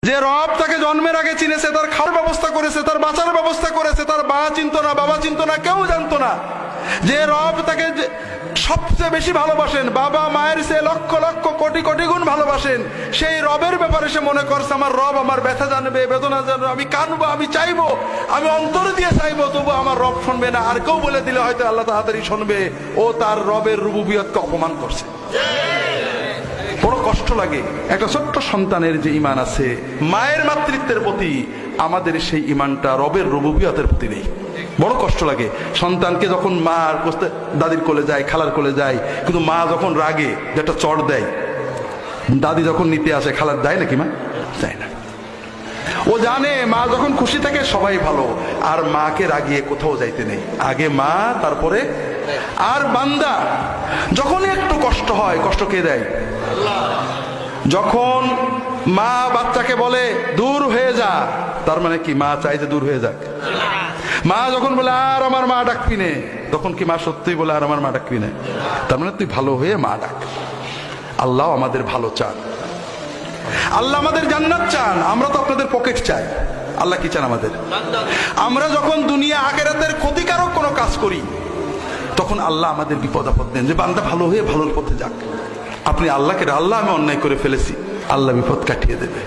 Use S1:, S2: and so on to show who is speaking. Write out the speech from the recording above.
S1: যে রব তাকে জন্মের আগে চিনেছে, তার খাওয়ার ব্যবস্থা করেছে, তার বাঁচার ব্যবস্থা করেছে, তার মা চিনতো না, বাবা চিনতো না, কেউ জানতো না। যে রব তাকে সবচেয়ে বেশি ভালোবাসেন, বাবা মায়ের সে লক্ষ লক্ষ কোটি কোটি গুণ ভালোবাসেন, সেই রবের ব্যাপারে সে মনে করছে আমার রব আমার ব্যথা জানবে, বেদনা জানবে, আমি কানবো, আমি চাইবো, আমি অন্তর দিয়ে চাইবো, তবু আমার রব শুনবে না। আর কেউ বলে দিলে হয়তো আল্লাহ তাড়াতাড়ি শুনবে। ও তার রবের রুবুবিয়তকে অপমান করছে। বড় কষ্ট লাগে। একটা ছোট্ট সন্তানের যে ঈমান আছে মায়ের মাতৃত্বের প্রতি, আমাদের সেই ঈমানটা রবের রুবুবিয়তের প্রতি নেই। বড় কষ্ট লাগে। সন্তানকে যখন মা দাদির কোলে যায়, খালার কোলে যায়, কিন্তু মা যখন রাগে যেটা চড় দেয়, দাদি যখন নিতে আসে খালার দেয় নাকি মা? দেয় না। ও জানে মা যখন খুশি থাকে সবাই ভালো, আর মাকে রাগিয়ে কোথাও যাইতে নেই। আগে মা, তারপরে আর বান্দা। যখনই একটু কষ্ট হয়, কষ্ট কে দেয়? যখন মা বাচ্চাকে বলে দূর হয়ে যা, তার মানে কি মা চাই যে দূর হয়ে যাক? মা যখন বলে আর আমার মা ডাকবি নে, তখন কি মা সত্যিই বলে আর আমার মা ডাকবি নে? তার মানে তুই ভালো হয়ে মা ডাক। আল্লাহ আমাদের ভালো চান, আল্লাহ আমাদের জান্নাত চান। আমরা তো আপনাদের পকেট চাই। আল্লাহ কি চান আমাদের? আমরা যখন দুনিয়া আখিরাতের ক্ষতিকারক কোনো কাজ করি, তখন আল্লাহ আমাদের বিপদ আপদ দেন যে বান্দা ভালো হয়ে ভালোর পথে যাক। আপনি আল্লাহকে, আল্লাহ আমি অন্যায় করে ফেলেছি, আল্লাহ বিপদ কাটিয়ে দেবে।